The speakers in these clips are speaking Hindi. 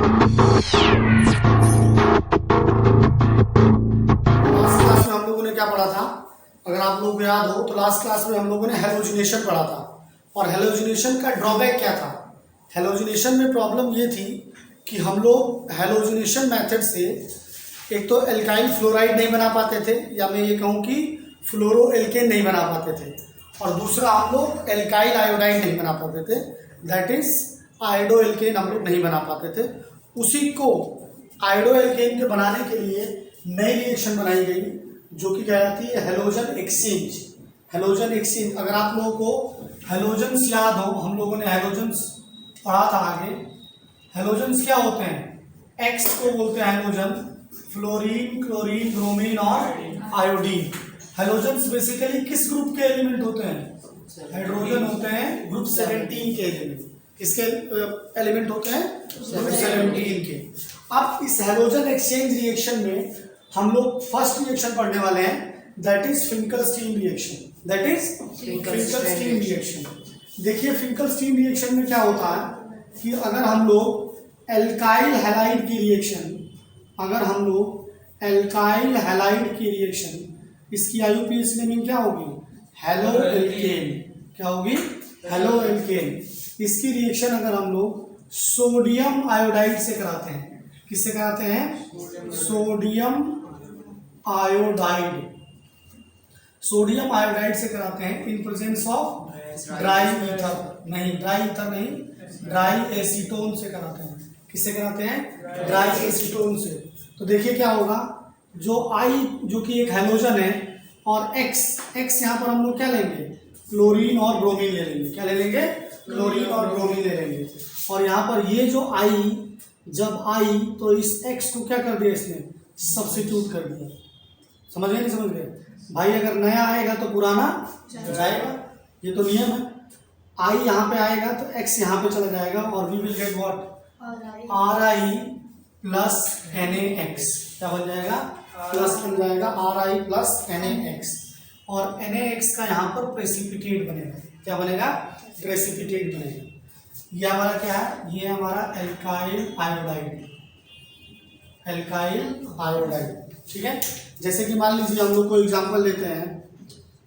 क्लास में हम लोगों ने क्या पढ़ा था? अगर आप लोगों को याद हो तो लास्ट क्लास में हम लोगों ने हेलोजिनेशन पढ़ा था। और हेलोजिनेशन का ड्रॉबैक क्या था? हेलोजिनेशन में प्रॉब्लम ये थी कि हम लोग हेलोजिनेशन मेथड से एक तो एल्काइल फ्लोराइड नहीं बना पाते थे, या मैं ये कहूँ कि फ्लोरो एल्केन नहीं बना पाते थे, और दूसरा हम लोग एल्काइल आयोडाइड नहीं बना पाते थे, दैट इज आयोडो एल्केन हम लोग नहीं बना पाते थे। उसी को आयोडो एल्केन के बनाने के लिए नई रिएक्शन बनाई गई जो कि कहलाती है हेलोजन एक्सचेंज। हेलोजन एक्सचेंज, अगर आप लोगों को हेलोजन्स याद हो, हम लोगों ने हेलोजन्स पढ़ा था आगे। हेलोजन्स क्या होते हैं? एक्स को बोलते हैं हेलोजन, फ्लोरीन, क्लोरीन, ब्रोमीन और आयोडीन। हेलोजन्स बेसिकली किस ग्रुप के एलिमेंट होते हैं? हाइड्रोजन होते हैं ग्रुप 17 के एलिमेंट। किसके एलिमेंट होते हैं? ग्रुप 17 के। अब इस हेलोजन एक्सचेंज रिएक्शन में हम लोग फर्स्ट रिएक्शन पढ़ने वाले हैं, that is Finkel-Stein reaction. That is Finkel-Stein reaction. देखिए फिंकल-स्टीन रिएक्शन में क्या होता है कि अगर हम लोग एल्काइल हैलाइड की रिएक्शन, अगर हम लोग एल्काइल हैलाइड की रिएक्शन, इसकी आईयूपीएसी नेमिंग क्या होगी? Halo alkane. क्या होगी? Halo alkane. इसकी रिएक्शन अगर हम लोग सोडियम आयोडाइड से कराते हैं, किससे कराते हैं? Sodium iodide. सोडियम आयोडाइड से कराते हैं in presence of dry ether, नहीं ड्राई ईथर नहीं, ड्राई एसीटोन से कराते हैं। किससे कराते हैं? ड्राई एसीटोन से। तो देखिए क्या होगा, जो आई जो कि एक हेलोजन है, और एक्स यहाँ पर हम लोग क्या लेंगे? क्लोरीन और ब्रोमीन ले लेंगे। क्या ले लेंगे? क्लोरीन और ब्रोमीन ले लेंगे। और यहाँ पर ये जो आई जब आई तो इस एक्स को क्या कर दिया इसने? सब्स्टिट्यूट कर दिया। समझ गए? नहीं समझ गए भाई? अगर नया आएगा तो पुराना जाएगा, ये तो नियम है। आई यहाँ पे आएगा तो एक्स यहाँ पे चला जाएगा, और we will get what? R I plus N A X. क्या बन जाएगा? प्लस बन जाएगा R I plus N A X. और एन ए एक्स का यहाँ पर प्रेसिपिटेट बनेगा। क्या बनेगा? प्रेसिपिटेट बनेगा। ये हमारा क्या है? ये हमारा एल्काइल आयोडाइड, एल्काइल आयोडाइड। ठीक है, जैसे कि मान लीजिए हम लोग को एग्जांपल लेते हैं,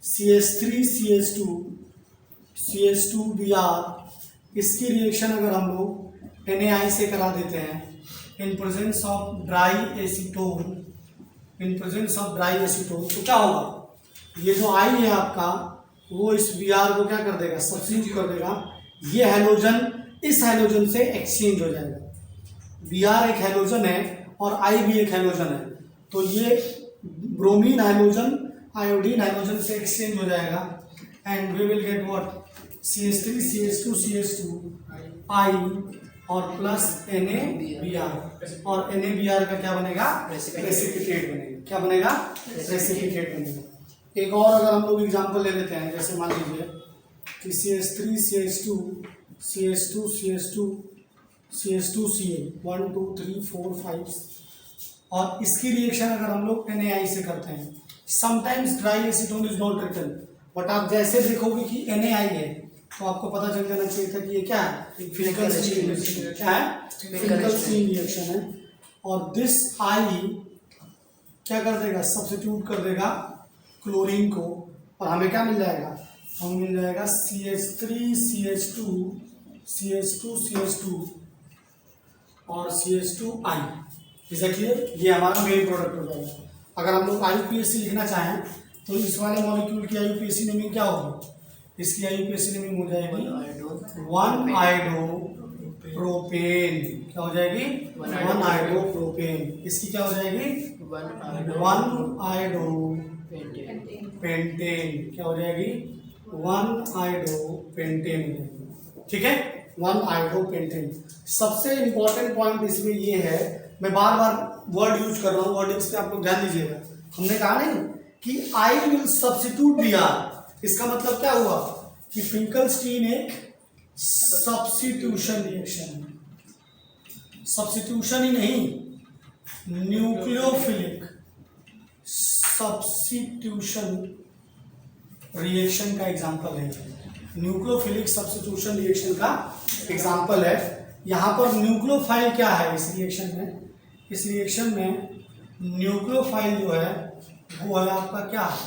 CH3 CH2 CH2 Br, इसकी रिएक्शन अगर हम लोग NaI से करा देते हैं in presence of dry acetone, in presence of dry acetone, तो क्या होगा? ये जो I है आपका, वो इस Br को क्या कर देगा? सब्स्टिट्यूट कर देगा। ये हेलोजन इस हेलोजन से एक्सचेंज हो जाएगा। Br एक हेलोजन है और I भी एक हेलोजन है, तो ये ब्रोमीन हाइड्रोजन आयोडीन हाइड्रोजन से एक्सचेंज हो जाएगा, and we will get what? CH3 CH2 CH2 I और प्लस NaBr, और NaBr का क्या बनेगा? प्रेसिपिटेट बनेगा। क्या बनेगा? प्रेसिपिटेट बनेगा। एक और अगर हम लोग एग्जांपल ले लेते हैं, जैसे मान लीजिए कि CH3 CH2 CH2 CH2 CH2 Ca 1 2 3 4 5, और इसकी रिएक्शन अगर हम लोग NaI से करते हैं, sometimes dry acetone is not written, but आप जैसे देखोगे कि NaI है तो आपको पता चल जाना चाहिए था कि ये क्या है? Finkel-Stein reaction. क्या है? फिंकल-स्टीन रिएक्शन है। और दिस I क्या कर देगा? सब्स्टिट्यूट कर देगा क्लोरीन को, और हमें क्या मिल जाएगा? हमें मिल जाएगा CH3 CH2 CH2 CH2 और CH2I। Is that clear? ये हमारा मेन प्रोडक्ट हो जाएगा। अगर हम लोग आईयूपीएसी लिखना चाहें तो इस वाले मॉलिक्यूल की आईयूपीएसी नेमिंग क्या होगी? इसकी आईयूपीएसी नेमिंग हो जाएगी 1-आयोडो-प्रोपेन। क्या हो जाएगी? 1-आयोडो-प्रोपेन। इसकी क्या हो जाएगी? 1-आयोडो-पेंटेन। क्या हो जाएगी? 1-आयोडो-पेंटेन हो जाएगी। ठीक है, 1-आयोडो-पेंटेन। सबसे इंपॉर्टेंट पॉइंट इसमें ये है, मैं बार बार वर्ड यूज कर रहा हूँ, वर्डिंग्स पे आप लोग ध्यान दीजिएगा। हमने कहा नहीं कि आई विल सब्स्टिट्यूट Br, इसका मतलब क्या हुआ कि फिंकल-स्टीन एक सब्स्टिट्यूशन रिएक्शन है। सब्स्टिट्यूशन ही नहीं, न्यूक्लियोफिलिक सब्स्टिट्यूशन रिएक्शन का एग्जांपल है। न्यूक्लियोफिलिक सब्स्टिट्यूशन रिएक्शन का एग्जांपल है। यहाँ पर न्यूक्लियोफाइल क्या है इस रिएक्शन में? इस रिएक्शन में न्यूक्लियोफाइल जो है वो है आपका क्या,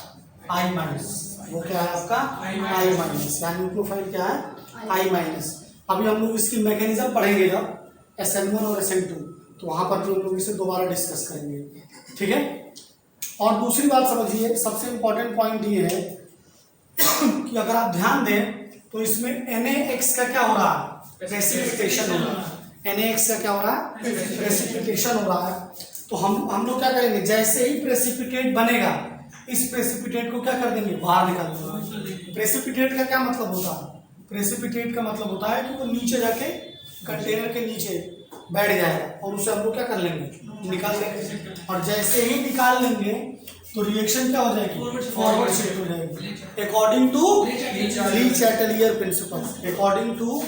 आई माइनस। वो क्या है आपका, आई माइनस। या न्यूक्लियोफाइल क्या है, आई माइनस। अभी हम लोग इसकी मैकेनिज्म पढ़ेंगे जब SN1 और SN2, तो वहां पर भी हम लोग इसे दोबारा डिस्कस करेंगे, ठीक है। और दूसरी बात समझिए, सबसे इंपॉर्टेंट पॉइंट ये है कि अगर आप ध्यान दें तो इसमें NaX का क्या हो रहा है, प्रेसिपिटेशन हो रहा है। NaX का क्या हो रहा है, प्रेसिपिटेशन हो रहा है। तो हम लोग क्या करेंगे, जैसे ही प्रेसिपिटेट बनेगा इस प्रेसिपिटेट को क्या कर देंगे, बाहर निकाल देंगे। प्रेसिपिटेट का क्या मतलब होता है, प्रेसिपिटेट का मतलब होता है कि वो नीचे जाके कंटेनर के नीचे बैठ जाएगा और उसे हम लोग क्या कर लेंगे, निकाल लेंगे। और जैसे ही निकाल लेंगे तो रिएक्शन क्या हो जाएगी, फॉरवर्ड शिफ्ट हो जाएगी according to Le Chatelier principle. According to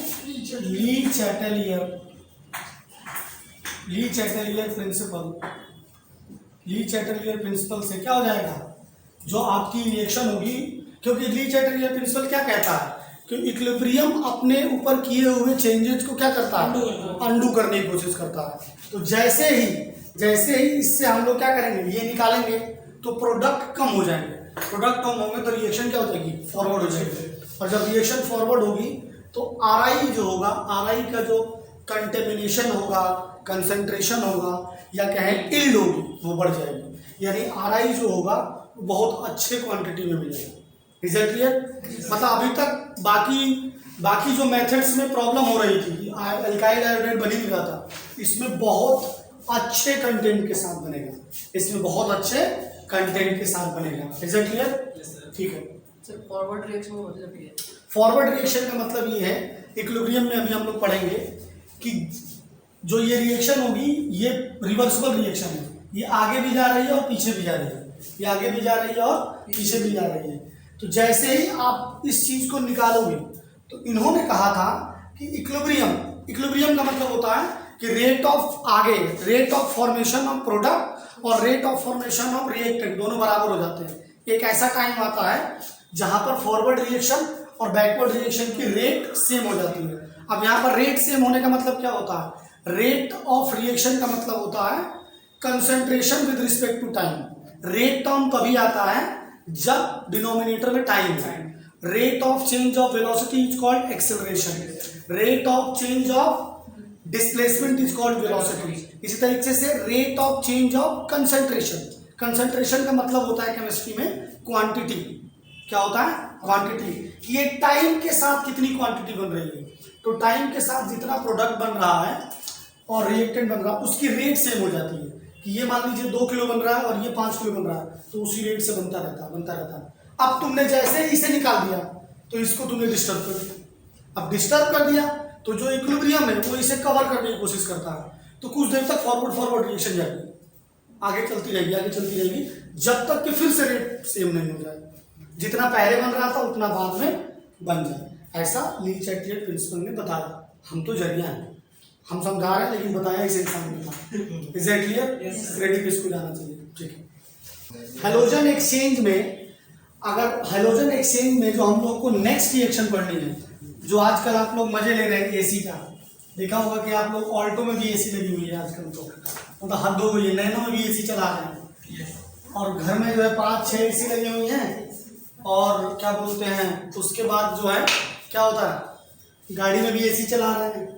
Le Chatelier principle, Le Chatelier principle से क्या हो जाएगा, जो आपकी रिएक्शन होगी, क्योंकि ली चैटलियर प्रिंसिपल क्या कहता है कि इक्विलिब्रियम अपने ऊपर किए हुए चेंजेस को क्या करता है, अंडू करने की कोशिश करता है। तो जैसे ही इससे हम लोग क्या करेंगे, ये निकालेंगे तो प्रोडक्ट कम हो जाएंगे। प्रोडक्ट कम होंगे तो रिएक्शन क्या हो जाएगी, फॉरवर्ड हो जाएगी। और जब रिएक्शन फॉरवर्ड होगी तो RI जो होगा, RI का जो कंटेमिनेशन होगा, कंसंट्रेशन होगा या कहें इल्ड होगी, वो बढ़ जाएगी। यानी RI जो होगा बहुत अच्छे क्वांटिटी में मिलेगा। Is it clear? मतलब अभी तक बाकी जो मेथड्स में प्रॉब्लम हो रही थी, अल्काइल आयोडाइड बन ही नहीं रहा था, इसमें बहुत अच्छे कंटेंट के साथ बनेगा, इसमें बहुत अच्छे कंटेंट के साथ बनेगा। Is it clear? ठीक है। फॉरवर्ड रिएक्शन का मतलब ये है, फॉरवर्ड रिएक्शन का मतलब ये है, इक्विलिब्रियम में अभी हम लोग पढ़ेंगे कि जो ये रिएक्शन होगी ये रिवर्सिबल रिएक्शन है, ये आगे भी जा रही है और पीछे भी जा रही है, ये आगे भी जा रही है और पीछे भी जा रही है। तो जैसे ही आप इस चीज को निकालोगे तो इन्होंने कहा था कि इक्विलिब्रियम का मतलब होता है कि rate of formation of product और rate of formation of reactant दोनों बराबर हो जाते हैं। एक ऐसा टाइम आता है जहां पर फॉरवर्ड रिएक्शन और बैकवर्ड रिएक्शन की रेट सेम हो जाती है। अब यहाँ पर रेट सेम होने का मतलब क्या होता है, रेट ऑफ रिएक्शन का मतलब होता है concentration with respect to time. Rate term तभी आता है जब डिनोमिनेटर में टाइम है। Rate of change of velocity is called acceleration, rate of change of displacement is called velocity. इसी तरीके से rate of change of concentration का मतलब होता है केमिस्ट्री में क्वांटिटी। क्या होता है, क्वांटिटी, कि ये टाइम के साथ कितनी क्वांटिटी बन रही है। तो टाइम के साथ जितना प्रोडक्ट बन रहा है और रिएक्टेंट बन रहा है उसकी रेट सेम हो जाती है। कि ये मान लीजिए 2 किलो बन रहा है और ये 5 किलो बन रहा है, तो उसी रेट से बनता रहता है। अब तुमने जैसे ही इसे निकाल दिया तो इसको तुमने डिस्टर्ब कर दिया। अब डिस्टर्ब कर दिया तो जो इक्विलिब्रियम है वो इसे कवर करने की कोशिश करता है, तो कुछ देर तक फॉरवर्ड रिएक्शन जाएगी, आगे चलती रहेगी जब तक कि फिर से रेट सेम नहीं हो जाए। जितना पहले बन रहा था उतना बाद में बन जाए। ऐसा ली चैटलियर प्रिंसिपल ने बताया। हम तो जरिया हैं, हम समझा रहे हैं लेकिन बताया इसे इंसान ने था। Is it clear? क्रेडिट किसको जाना चाहिए? ठीक है। हैलोजन एक्सचेंज में जो हम लोग को नेक्स्ट रिएक्शन पढ़नी है, जो आजकल आप लोग मजे ले रहे हैं एसी का, देखा होगा कि आप लोग ऑल्टो में भी एसी लगी हुई है आजकल, तो मतलब हद हो गई है, नैनो में भी एसी चला रहे हैं और घर में जो है 5-6 एसी लगी हुई हैं। और क्या बोलते हैं, उसके बाद जो है क्या होता है, गाड़ी में भी एसी चला रहे हैं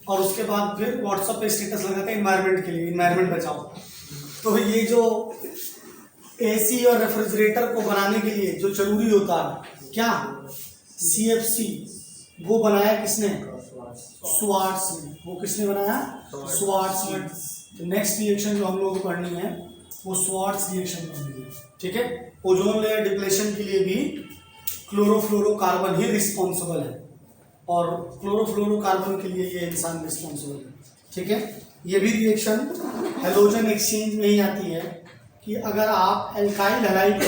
और उसके बाद फिर व्हाट्सएप पे स्टेटस लगाते हैं इन्वायरमेंट के लिए, इन्वायरमेंट बचाओ। तो ये जो एसी और रेफ्रिजरेटर को बनाने के लिए जो जरूरी होता है क्या, CFC, वो बनाया किसने, स्वार्ट्ज ने। वो किसने बनाया, स्वार्ट्ज ने। तो नेक्स्ट रिएक्शन जो हम लोग को पढ़नी है वो स्वार्ट्ज रिएक्शन पढ़नी है, ठीक है। ओजोन लेयर डिप्लेशन के लिए भी क्लोरोफ्लोरोकार्बन ही रिस्पॉन्सिबल है और क्लोरोफ्लोरोकार्बन के लिए ये इंसान रिस्पॉन्सिबल है, ठीक है। ये भी रिएक्शन हैलोजन एक्सचेंज में ही आती है कि अगर आप एल्काइल हैलाइड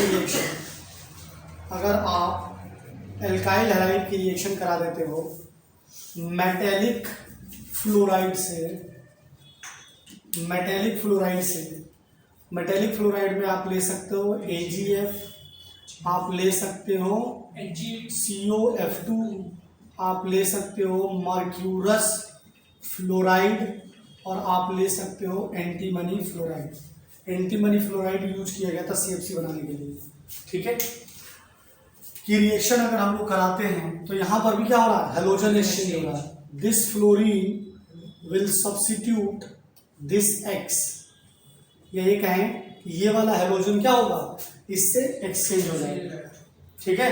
की रिएक्शन करा देते हो मेटेलिक फ्लोराइड में आप ले सकते हो AgF, आप ले सकते हो CO2, आप ले सकते हो मर्क्यूरस फ्लोराइड और आप ले सकते हो antimony fluoride. Antimony fluoride use किया गया था CFC बनाने के लिए। ठीक है, कि रिएक्शन अगर हम लोग कराते हैं तो यहाँ पर भी क्या हो रहा है, हेलोजन एक्सचेंज हो रहा है। This fluorine will substitute this X, यही कहें कि ये वाला हेलोजन क्या होगा, इससे एक्सचेंज हो जाएगा। ठीक है,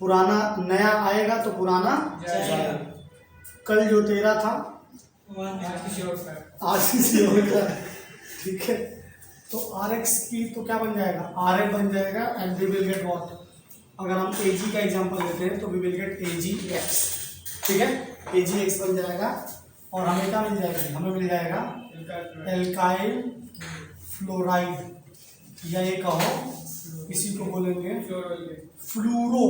पुराना नया आएगा तो पुराना जाएगा। कल जो तेरा था आज किसी और का। ठीक है, तो RX की तो क्या बन जाएगा, RF बन जाएगा and we will get what, अगर हम Ag का एग्जांपल लेते हैं तो वी विल गेट AgX। ठीक है, AgX बन जाएगा और हमें क्या मिल जाएगा, हमें मिल जाएगा एल्काइल फ्लोराइड, या ये कहो इसी को बोलेंगे फ्लूरो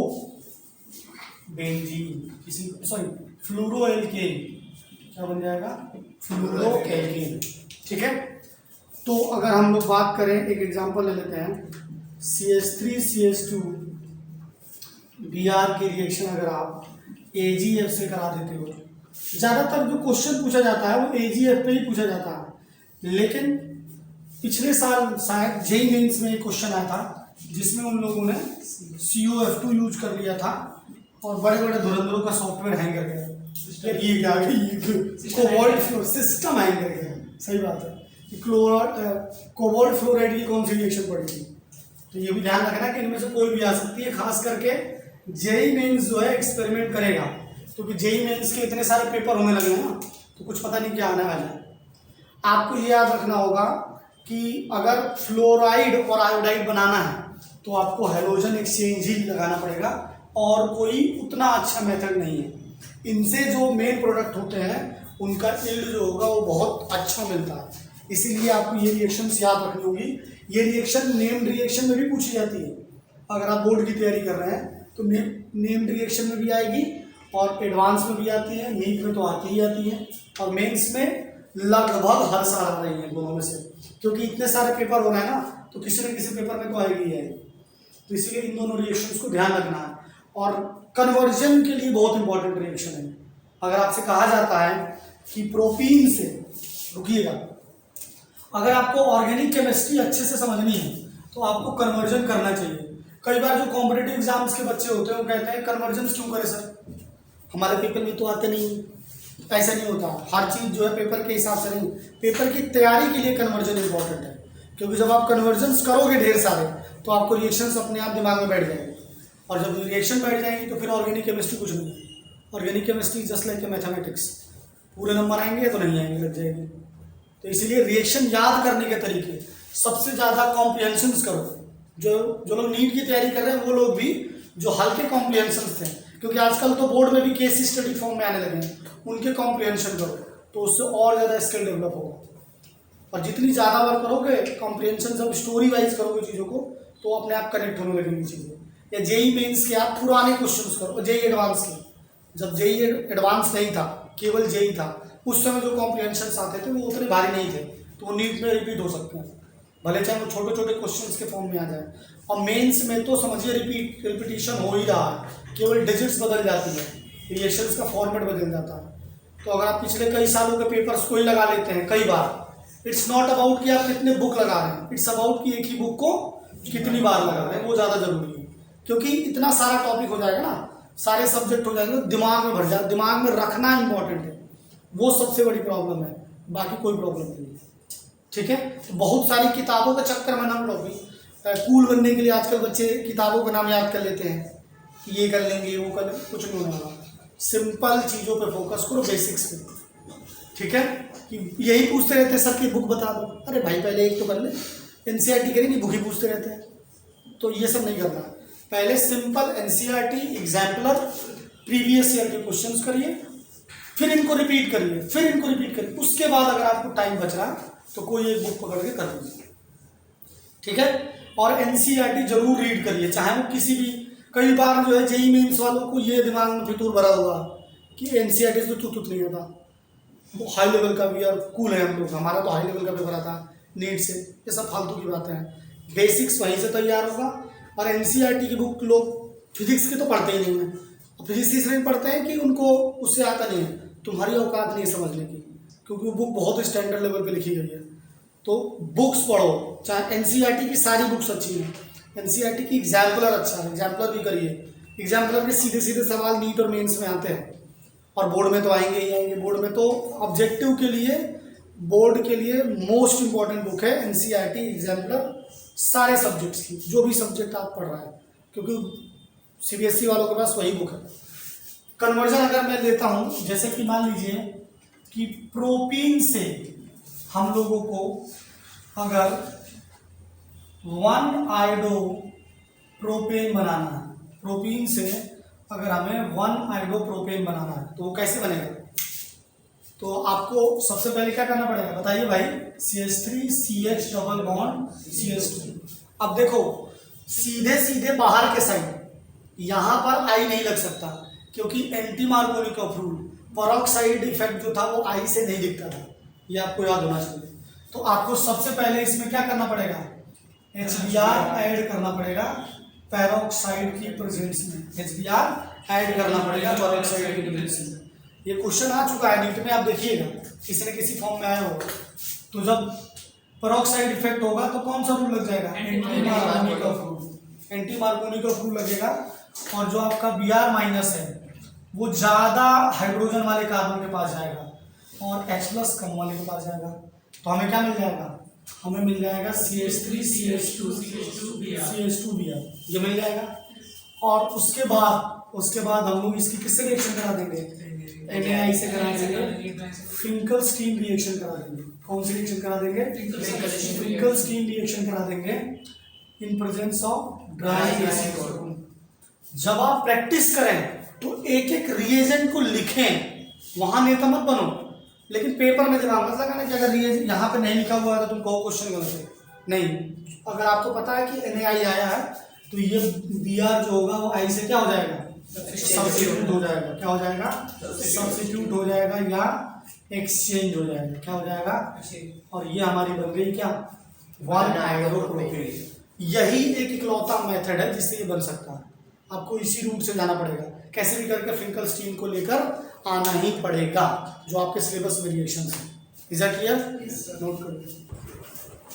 बेंजीन, किसी सॉरी फ्लूरो एल्केन, क्या बन जाएगा, फ्लूरो एल्केन। ठीक है, तो अगर हम लोग बात करें, एक एग्जांपल ले लेते हैं, CH3CH2 Br की रिएक्शन अगर आप AgF से करा देते हो, ज़्यादातर जो क्वेश्चन पूछा जाता है वो AgF पे ही पूछा जाता है, लेकिन पिछले साल शायद JEE मेंस में एक क्वेश्चन आया था जिसमें उन लोगों ने COF2 यूज कर लिया था और बड़े बड़े धुरंधरों का सॉफ्टवेयर हैंग कर गया। ये क्या कोबाल्ट फ्लोर सिस्टम हैंग कर गया। सही बात है, कोबाल्ट फ्लोराइड की कौन सी रिएक्शन पड़ेगी, तो ये भी ध्यान रखना कि इनमें से कोई भी आ सकती है। खास करके JEE मेंस जो है एक्सपेरिमेंट करेगा, क्योंकि JEE मेंस के इतने सारे पेपर होने लगे हैं ना, तो कुछ पता नहीं क्या आने वाला है। आपको ये याद रखना होगा कि अगर फ्लोराइड और आयोडाइड बनाना है तो आपको हेलोजन एक्सचेंज ही लगाना पड़ेगा और कोई उतना अच्छा मेथड नहीं है। इनसे जो मेन प्रोडक्ट होते हैं उनका यील्ड जो होगा वो बहुत अच्छा मिलता है, इसीलिए आपको ये रिएक्शंस याद रखनी होगी। ये रिएक्शन नेम्ड रिएक्शन में भी पूछी जाती है। अगर आप बोर्ड की तैयारी कर रहे हैं तो नेम्ड रिएक्शन में भी आएगी और एडवांस में भी आती है, नीट में तो आती ही आती है, और मेंस में लगभग हर साल आ रही है दोनों में से, क्योंकि इतने सारे पेपर हो रहे हैं ना, तो किसी न किसी पेपर में तो आएगी ही आएगी। तो इसीलिए इन दोनों रिएक्शंस को ध्यान रखना है। और कन्वर्जन के लिए बहुत इंपॉर्टेंट रिएक्शन है। अगर आपसे कहा जाता है कि प्रोपीन से, रुकिएगा, अगर आपको ऑर्गेनिक केमिस्ट्री अच्छे से समझनी है तो आपको कन्वर्जन करना चाहिए। कई बार जो कॉम्पिटिटिव एग्जाम्स के बच्चे होते हैं वो कहते हैं कन्वर्जन क्यों करें सर, हमारे पेपर में तो आते नहीं। ऐसा नहीं होता, हर चीज़ जो है पेपर के हिसाब से नहीं, पेपर की तैयारी के लिए कन्वर्जन इंपॉर्टेंट है, क्योंकि जब आप कन्वर्जन्स करोगे ढेर सारे तो आपको रिएक्शंस अपने आप दिमाग में बैठ जाएंगे, और जब रिएक्शन बैठ जाएंगी तो फिर ऑर्गेनिक केमिस्ट्री कुछ नहीं है। Organic chemistry just like mathematics, पूरे नंबर आएंगे तो नहीं आएंगे, लग जाएगी। तो इसीलिए रिएक्शन याद करने के तरीके, सबसे ज़्यादा कॉम्प्रिहेंशंस करो। जो लोग नीट की तैयारी कर रहे हैं वो लोग भी जो हल्के कॉम्प्रिहेंशंस थे, क्योंकि आजकल तो बोर्ड में भी केस स्टडी फॉर्म में आने लगे हैं, उनके कॉम्प्रिहेंशन करो तो उससे और ज़्यादा स्किल डेवलप होगा। और जितनी ज़्यादा बार करोगे कॉम्प्रिहेंशन, जब स्टोरी वाइज करोगे चीज़ों को तो अपने आप कनेक्ट होने लगेंगी चीज़ें। या JEE मेंस के आप पुराने क्वेश्चंस करो, JEE एडवांस के, जब JEE एडवांस नहीं था, केवल JEE था, उस समय जो कॉम्प्रिहेंशंस आते थे वो उतने भारी नहीं थे, तो वो नीट में रिपीट हो सकते हैं, भले चाहे वो छोटे छोटे क्वेश्चंस के फॉर्म में आ जाए। और मेंस में तो समझिए रिपीटिशन हो ही रहा है, केवल डिजिट्स बदल जाती है, रिएक्शंस का फॉर्मेट बदल जाता है। तो अगर आप पिछले कई सालों के पेपर्स को ही लगा लेते हैं कई बार, इट्स नॉट अबाउट कि आप कितने बुक लगा रहे हैं, इट्स अबाउट कि एक ही बुक को कितनी बार लगा रहे हैं, वो ज़्यादा जरूरी है। क्योंकि इतना सारा टॉपिक हो जाएगा ना, सारे सब्जेक्ट हो जाएंगे, दिमाग में भर जाए, दिमाग में रखना इंपॉर्टेंट है, वो सबसे बड़ी प्रॉब्लम है, बाकी कोई प्रॉब्लम नहीं है। ठीक है, तो बहुत सारी किताबों के चक्कर में नाम टॉपिक, कूल बनने के लिए आजकल बच्चे किताबों का नाम याद कर लेते हैं कि ये कर लेंगे वो कर लेंगे, कुछ नहीं होने वाला। सिंपल चीज़ों पे फोकस करो, बेसिक्स पे। ठीक है, कि यही पूछते रहते हैं सर की बुक बता दो, अरे भाई पहले एक तो कर ले, NCERT करेंगे बुक ही पूछते रहते हैं, तो ये सब नहीं करना। पहले simple NCERT exemplar previous year के क्वेश्चंस करिए, फिर इनको रिपीट करिए, फिर इनको रिपीट करिए, उसके बाद अगर आपको टाइम बच रहा तो कोई एक बुक पकड़ के कर दीजिए। ठीक है, और NCERT जरूर रीड करिए, चाहे वो किसी भी, कई बार जो है JEE मेंस वालों को ये दिमाग में फितूर भरा हुआ कि NCERT से तुत नहीं होता, वो हाई लेवल का भी और कूल है हम लोग, हमारा तो हाई लेवल का पेपर आता नीट से, ये सब फालतू की बातें हैं। बेसिक्स वहीं से तैयार होगा। और NCERT की बुक लोग फिजिक्स के तो पढ़ते ही नहीं हैं, फिजिक्स इसलिए पढ़ते हैं कि उनको उससे आता नहीं है, तुम्हारी औकात नहीं समझने की, क्योंकि वो बुक बहुत स्टैंडर्ड लेवल पे लिखी गई है। तो बुक्स पढ़ो, चाहे एनसीईआरटी की सारी बुक्स अच्छी हैं, एनसीईआरटी की एग्जाम्पलर अच्छा है, एग्जाम्पलर भी करिए। एग्जाम्पलर के सीधे सीधे सवाल नीट और मेंस में आते हैं, और बोर्ड में तो आएंगे ही आएंगे। बोर्ड में तो ऑब्जेक्टिव के लिए, बोर्ड के लिए मोस्ट इंपॉर्टेंट बुक है एनसीईआरटी एग्जाम्पलर, सारे सब्जेक्ट्स की, जो भी सब्जेक्ट आप पढ़ रहे हैं, क्योंकि सीबीएसई वालों के पास वही बुक है। कन्वर्जन अगर मैं लेता हूं, जैसे कि मान लीजिए कि प्रोपीन से हम लोगों को अगर 1 आयोडो प्रोपेन बनाना है, प्रोपीन से अगर हमें 1 आयोडो प्रोपेन बनाना है, तो वो कैसे बनेगा? तो आपको सबसे पहले क्या करना पड़ेगा, बताइए भाई। CH3 CH double bond CH2। अब देखो सीधे सीधे बाहर के साइड यहां पर आई नहीं लग सकता, क्योंकि anti Markovnikov rule, peroxide effect जो था वो आई से नहीं दिखता था, ये आपको याद होना चाहिए। तो आपको सबसे पहले इसमें क्या करना पड़ेगा, HBr ऐड करना पड़ेगा पेरोक्साइड की प्रेजेंस में, HBr ऐड करना पड़ेगा पेरोक्साइड की प्रेजेंस में। ये क्वेश्चन आ चुका है नीट में, आप देखिएगा किसी न किसी फॉर्म में आया होगा। तो जब पेरोक्साइड इफेक्ट होगा तो कौन सा रूल लग जाएगा, anti Markovnikov rule, anti Markovnikov rule लगेगा। और जो आपका Br माइनस है वो ज्यादा हाइड्रोजन वाले कार्बन के पास जाएगा और H प्लस कम वाले के पास जाएगा। तो हमें क्या मिल जाएगा, हमें मिल जाएगा CH3 CH2 Br, ये मिल जाएगा। और उसके बाद हम लोग इसकी किससे रिएक्शन करा देंगे, NaI से करा देंगे, फिंकल-स्टीन रिएक्शन करा देंगे। कौन सी रिएक्शन करा देंगे, फिंकल-स्टीन रिएक्शन करा देंगे in presence of dry acid. जब आप प्रैक्टिस करें तो एक एक रिएजेंट को लिखें, वहां नेता मत बनो, लेकिन पेपर में दिमाग मत लगाना कि अगर रिएजेंट यहाँ पे नहीं लिखा हुआ है तो तुम कहो क्वेश्चन गलत है। नहीं, अगर आपको पता है कि NaI आया है तो ये Br जो होगा वो I से क्या हो जाएगा, सब्स्टिट्यूट हो जाएगा। क्या हो जाएगा, सब्स्टिट्यूट हो जाएगा या एक्सचेंज हो जाएगा। क्या हो जाएगा, और ये हमारी बन गई क्या, 1 आयोडो प्रोपेन। यही एक इकलौता मेथड है जिससे ये बन सकता है। आपको इसी रूट से जाना पड़ेगा, कैसे भी करके फिंकल-स्टीन को लेकर आना ही पड़ेगा, जो आपके सिलेबस में रिएक्शन है। इज दैट क्लियर, नोट करो।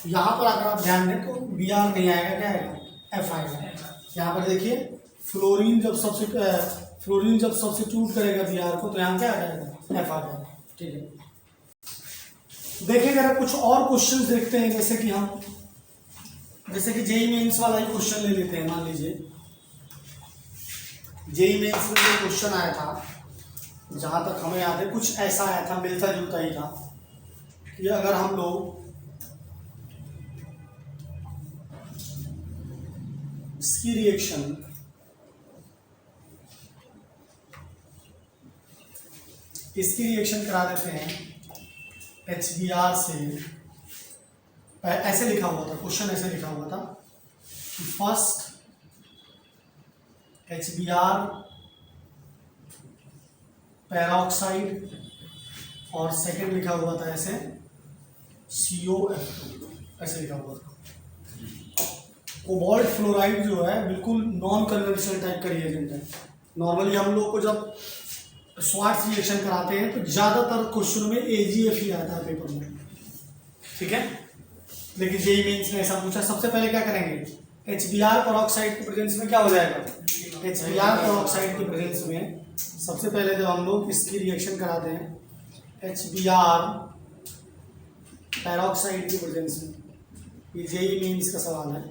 यहाँ पर अगर आप ध्यान दें तो Br नहीं आएगा, क्या आएगा, F आएगा। यहाँ पर देखिए फ्लोरीन जब सब्स्टिट्यूट करेगा Br को तो यहाँ क्या आ जाएगा, F आ जाएगा। ठीक है, देखिए जरा कुछ और क्वेश्चन देखते हैं, जैसे कि जेईई मेंस वाला ही क्वेश्चन ले लेते हैं। मान लीजिए जेईई मेंस में जो क्वेश्चन आया था, जहां तक हमें याद है कुछ ऐसा आया था, मिलता जुलता ही था, कि अगर हम लोग इसकी रिएक्शन करा देते हैं HBr से, ऐसे लिखा हुआ था क्वेश्चन, ऐसे लिखा हुआ था कि फर्स्ट HBr पेरोक्साइड और सेकंड लिखा हुआ था ऐसे COF2, ऐसे लिखा हुआ था। कोबाल्ट फ्लोराइड जो है बिल्कुल नॉन कन्वेंशनल टाइप का रिएजेंट है। नॉर्मली हम लोग को जब स्वार्ट्ज रिएक्शन कराते हैं तो ज़्यादातर क्वेश्चन में AgF ही आता है पेपर में, ठीक है। लेकिन जेईई मेंस ने ऐसा पूछा, सबसे पहले क्या करेंगे, HBr पेरोक्साइड की प्रेजेंस में क्या हो जाएगा, HBr पेरोक्साइड की प्रेजेंस में सबसे पहले जब हम लोग इसकी रिएक्शन कराते हैं HBr पेरोक्साइड की प्रेजेंस में, ये जेईई मेंस का सवाल है,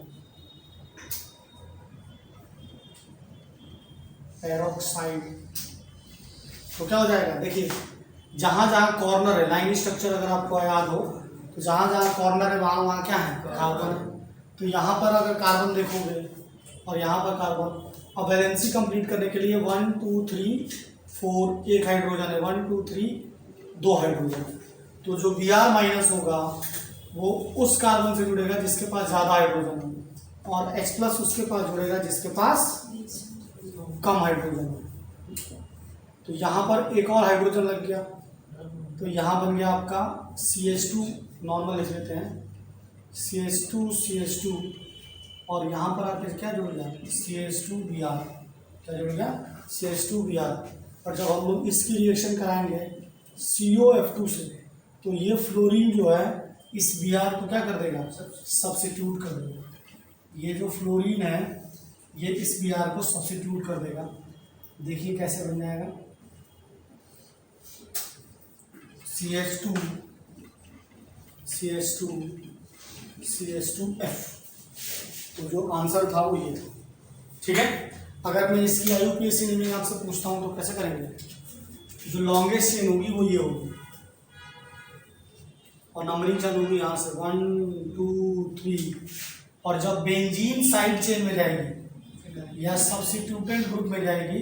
पेरोक्साइड, तो क्या हो जाएगा, देखिए जहाँ जहाँ कॉर्नर है, लाइन स्ट्रक्चर अगर आपको याद हो तो जहाँ जहाँ कॉर्नर है वहाँ वहाँ क्या है, कार्बन है। तो यहाँ पर अगर कार्बन देखोगे और यहाँ पर कार्बन, अब वैलेंसी कंप्लीट करने के लिए 1 2 3 4 एक हाइड्रोजन है, 1 2 3 2 हाइड्रोजन। तो जो Br माइनस होगा वो उस कार्बन से जुड़ेगा जिसके पास ज़्यादा हाइड्रोजन है, और H प्लस उसके पास जुड़ेगा जिसके पास कम हाइड्रोजन है। तो यहाँ पर एक और हाइड्रोजन लग गया, तो यहाँ बन गया आपका CH2, नॉर्मल लिख लेते हैं CH2 और यहाँ पर आके क्या जुड़ गया, CH2Br, क्या जुड़ गया, CH2Br। और जब हम लोग इसकी रिएक्शन कराएंगे COF2 से, तो ये फ्लोरीन जो है इस Br को क्या कर देगा, सब्स्टिट्यूट कर देगा। ये जो फ्लोरीन है ये इस Br को सब्स्टिट्यूट कर देगा। देखिए कैसे बन जाएगा, CH2CH2CH2F। तो जो आंसर था वो ये था। ठीक है, अगर मैं इसकी IUPAC नेमिंग आपसे पूछता हूँ तो कैसे करेंगे, जो लॉन्गेस्ट चेन होगी वो ये होगी और नंबरिंग चालू होगी यहाँ से 1 2 3, और जब बेंजीन साइड चेन में जाएगी या सब्स्टिट्यूटेंट ग्रुप में जाएगी,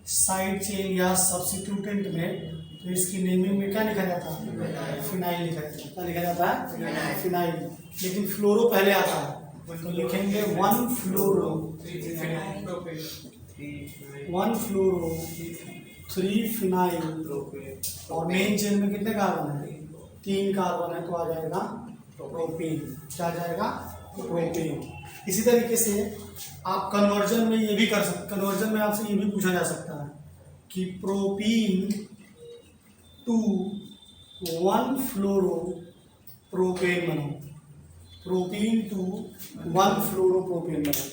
साइड चेन या सब्स्टिट्यूटेंट में, तो इसकी नेमिंग में क्या लिखा जाता है, फिनाइल लिखा जाता है। क्या लिखा जाता है, फिनाइल। लेकिन फ्लोरो पहले आता है, तो लिखेंगे 1 फ्लोरो 3 फिनाइल, और मेन चेन में कितने कार्बन है, 3 कार्बन है, तो आ जाएगा प्रोपेन। क्या आ जाएगा, प्रोपेन। इसी तरीके से आप कन्वर्जन में ये भी कर सकते, कन्वर्जन में आपसे ये भी पूछा जा सकता है कि प्रोपीन टू 1 फ्लोरो प्रोपेन बनाओ, प्रोपीन टू 1 फ्लोरो प्रोपेन बनाओ।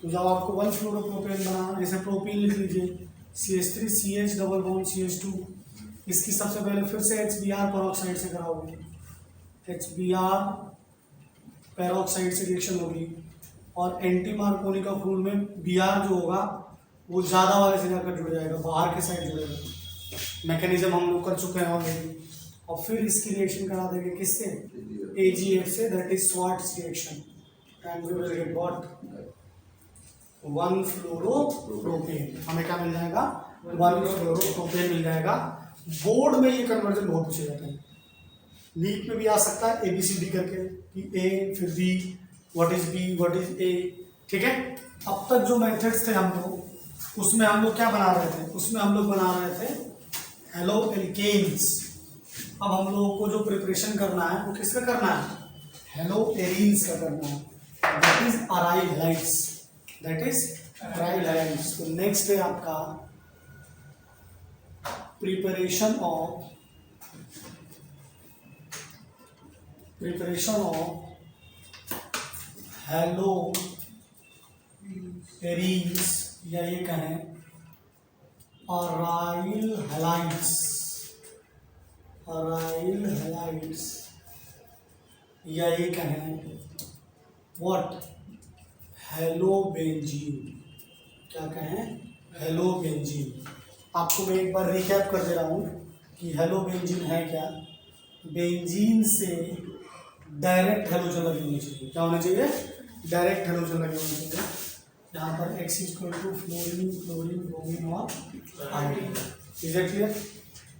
तो जब आपको 1 फ्लोरो प्रोपेन बनाना, जैसे प्रोपीन लिख लीजिए CH3CH डबल बॉन्ड CH2, इसकी सबसे पहले फिर से HBr पेरोक्साइड से कराओगे, HBr पेरोक्साइड से रिएक्शन होगी, और एंटी मार्कोनी का फूल में Br जो होगा वो ज़्यादा वाले से जाकर जुड़ जाएगा, बाहर के साइड जुड़ेगा। मैकेनिज्म हम लोग कर चुके हैं ऑलरेडी। और फिर इसकी रिएक्शन करा देंगे किससे, AgF से, that is Swarts reaction, and we will get what, 1 fluoropropane. हमें क्या मिल जाएगा, 1 फ्लोरोप्रोपेन मिल जाएगा। बोर्ड में ये कन्वर्जन बहुत पूछे जाते हैं, नीट में भी आ सकता है ABCD करके कि A फिर B, what is B, what is A। ठीक है, अब तक जो मेथड्स थे हम लोग, उसमें हम लोग क्या बना रहे थे, उसमें हम लोग बना रहे थे हेलो एल्केन्स। अब हम लोगों को जो प्रिपरेशन करना है वो किसका करना है, हेलो एरीन्स का करना है, that is aryl halides, that is aryl halides. तो नेक्स्ट है आपका प्रिपरेशन ऑफ हेलो एरीन्स, या ये कहें अराइल हैलाइड्स, अराइल हैलाइड्स, या ये कहें व्हाट, हेलोबेंजीन। क्या कहें, हेलोबेंजीन। आपको मैं एक बार रिकैप कर दे रहा हूँ कि हेलोबेंजीन है क्या। बेंजीन से डायरेक्ट हेलोजन लगे होने चाहिए। क्या होना चाहिए, डायरेक्ट हेलोजन लगे होने चाहिए। यहाँ पर X = फ्लोरीन, क्लोरीन, ब्रोमीन और आयोडीन। Is it clear.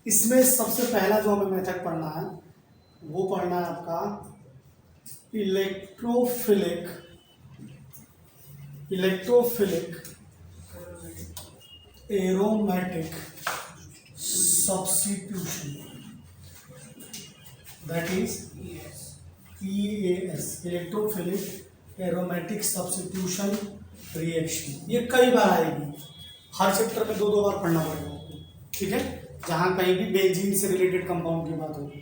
इसमें सबसे पहला जो हमें मेथड पढ़ना है वो पढ़ना है आपका electrophilic aromatic substitution, that is EAS, electrophilic aromatic substitution reaction. ये कई बार आएगी, हर चैप्टर में 2-2 बार पढ़ना पड़ेगा आपको। ठीक है, जहाँ कहीं भी बेंजीन से रिलेटेड कंपाउंड की बात होगी,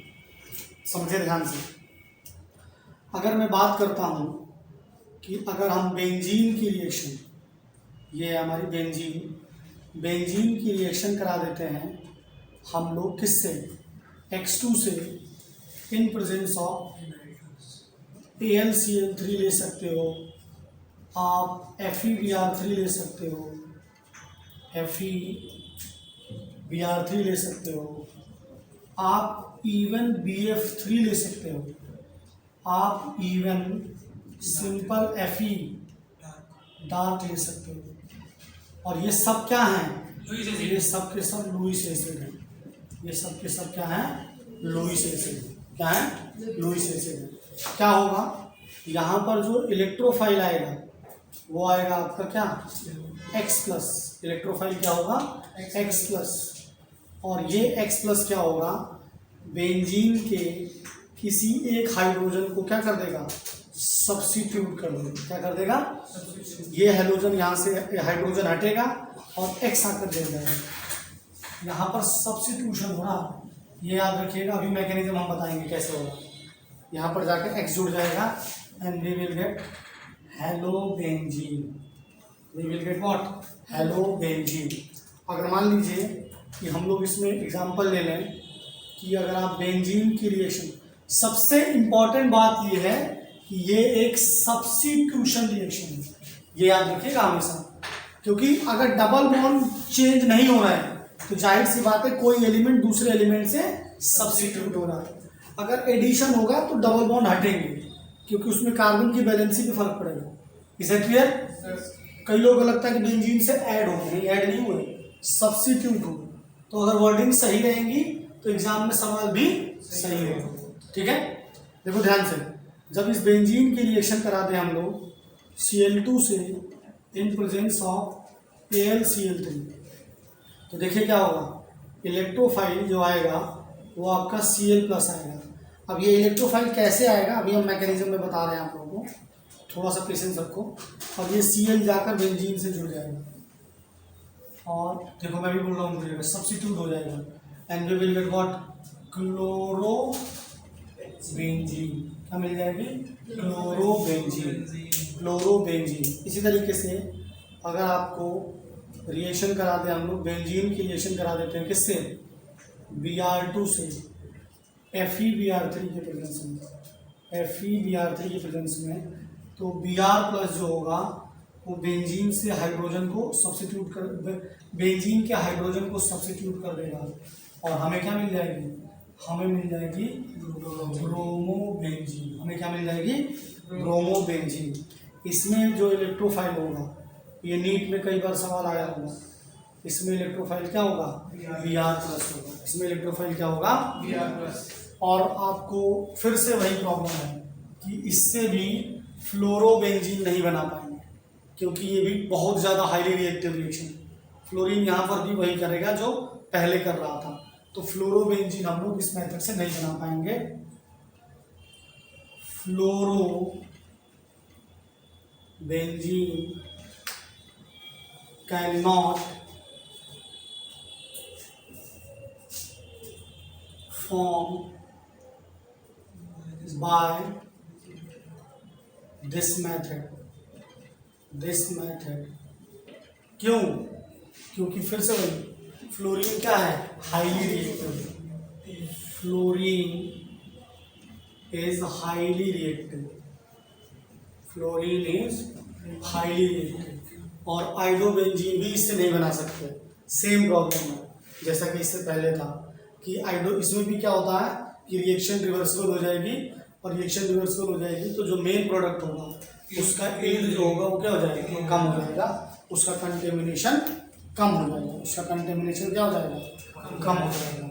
समझे ध्यान से। अगर मैं बात करता हूँ कि अगर हम बेंजीन की रिएक्शन, ये हमारी बेंजीन की रिएक्शन करा देते हैं हम लोग किससे, X2 से, इन प्रेजेंस ऑफ AlCl3 ले सकते हो आप, FeBr3 ले सकते हो, FeBr3 ले सकते हो आप, इवन BF3 ले सकते हो आप, इवन सिंपल Fe डार्क ले सकते हो। और ये सब क्या हैं, ये सब के सब लुईस एसिड हैं। ये सब के सब क्या हैं, लुईस एसिड। क्या है, लुईस एसिड। क्या होगा, यहाँ पर जो इलेक्ट्रोफाइल आएगा वो आएगा आपका क्या, X+। इलेक्ट्रोफाइल क्या होगा, X+। और ये X+ क्या होगा, बेंजीन के किसी एक हाइड्रोजन को क्या कर देगा, सब्स्टिट्यूट कर देगा। क्या कर देगा, ये हाइड्रोजन, यहाँ से हाइड्रोजन हटेगा और X आकर दे जाएगा। यहाँ पर सब्स्टिट्यूशन हो रहा, ये याद रखिएगा, अभी मैकेनिज्म हम बताएंगे कैसे होगा। यहाँ पर जाकर X जुड़ जाएगा and we will get halobenzene. We will get what? Halobenzene. अगर मान लीजिए कि हम लोग इसमें एग्जांपल ले लें कि अगर आप बेंजीन की रिएक्शन, सबसे इंपॉर्टेंट बात ये है कि ये एक सब्स्टिट्यूशन रिएक्शन है, ये याद रखिएगा हमेशा। क्योंकि अगर डबल बॉन्ड चेंज नहीं हो रहा है तो जाहिर सी बात है कोई एलिमेंट दूसरे एलिमेंट से सब्स्टिट्यूट हो रहा है। अगर एडिशन होगा तो डबल बॉन्ड हटेंगे क्योंकि उसमें कार्बन की बैलेंसी पे फर्क पड़ेगा। Is it clear? कई लोगों को लगता है कि बेंजीन से ऐड हो गए, ऐड नहीं हुए, सब्स्टिट्यूट हो। तो अगर वर्डिंग सही रहेंगी तो एग्जाम में सवाल भी सही होगा। ठीक है, देखो ध्यान से, जब इस बेंजीन की रिएक्शन करा दें हम लोग Cl2 से इन प्रेजेंस ऑफ AlCl3, तो देखिए क्या होगा, इलेक्ट्रोफाइल जो आएगा वो आपका Cl+ आएगा। अब ये इलेक्ट्रोफाइल कैसे आएगा अभी हम मैकेनिज्म में बता रहे हैं आप लोगों को, थोड़ा सा पेशेंस रखो। अब ये Cl जाकर बेंजीन से जुड़ जाएगा और देखो मैं भी बोल रहा हूँ सब्स्टिट्यूट हो जाएगा and we will get what? Chlorobenzene. क्या मिल जाएगी? क्लोरोबेंजीन। क्लोरोबेंजीन। इसी तरीके से अगर आपको रिएक्शन करा दें हम लोग, बेंजीन की रिएक्शन करा देते हैं किससे? Br2 से FeBr3 के प्रेजेंस में, FeBr3 के प्रेजेंस में, तो Br+ जो होगा वो बेंजीन से हाइड्रोजन को सब्स्टिट्यूट कर, बेंजीन के हाइड्रोजन को सब्स्टिट्यूट कर देगा और हमें क्या मिल जाएगी? हमें मिल जाएगी ब्रोमोबेंजीन। हमें क्या मिल जाएगी? ब्रोमोबेंजीन। इसमें जो इलेक्ट्रोफाइल होगा, ये नीट में कई बार सवाल आया होगा, इसमें इलेक्ट्रोफाइल क्या होगा? Br+ होगा। इसमें इलेक्ट्रोफाइल क्या होगा? Br+। और आपको फिर से वही प्रॉब्लम है कि इससे भी फ्लोरोबेंजीन नहीं बना पाएंगे क्योंकि ये भी बहुत ज़्यादा हाईली रिएक्टिव रिएक्शन। फ्लोरीन यहाँ पर भी वही करेगा जो पहले कर रहा था, तो फ्लोरोबेंजीन हम लोग इस मेथड से नहीं बना पाएंगे। Fluorobenzene can not form by this method। क्यों? क्योंकि फिर से वही, फ्लोरीन क्या है? Highly reactive. Fluorine is highly reactive. Fluorine is highly reactive और आइडोबेंजीन भी इससे नहीं बना सकते। सेम प्रॉब्लम है जैसा कि इससे पहले था कि इसमें भी क्या होता है कि रिएक्शन रिवर्सिबल हो जाएगी और रिएक्शन रिवर्सिबल हो जाएगी तो जो मेन प्रोडक्ट होगा उसका यील्ड जो होगा वो क्या हो जाएगा? कम हो जाएगा, उसका कंटेमिनेशन कम हो जाएगा। उसका कंटेमिनेशन क्या हो जाएगा? कम हो जाएगा।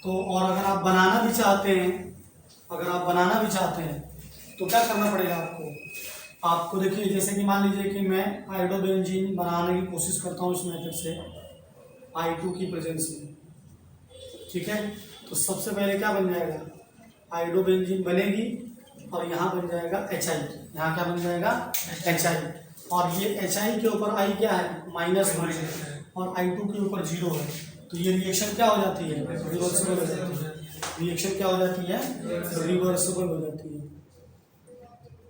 तो और अगर आप बनाना भी चाहते हैं तो क्या करना पड़ेगा आपको देखिए, जैसे कि मान लीजिए कि मैं आइडोबेंजीन बनाने की कोशिश करता हूँ इस मेथड से I2 की प्रेजेंस में, ठीक है, तो सबसे पहले क्या बन जाएगा? आइडोबेंजीन बनेगी और यहाँ बन जाएगा HI। यहाँ क्या बन जाएगा? HI। और ये HI के ऊपर I क्या है? -1 और I2 के ऊपर 0 है, तो ये रिएक्शन क्या हो जाती है? रिवर्सिबल हो जाती है। रिएक्शन क्या हो जाती है? रिवर्सिबल हो जाती है।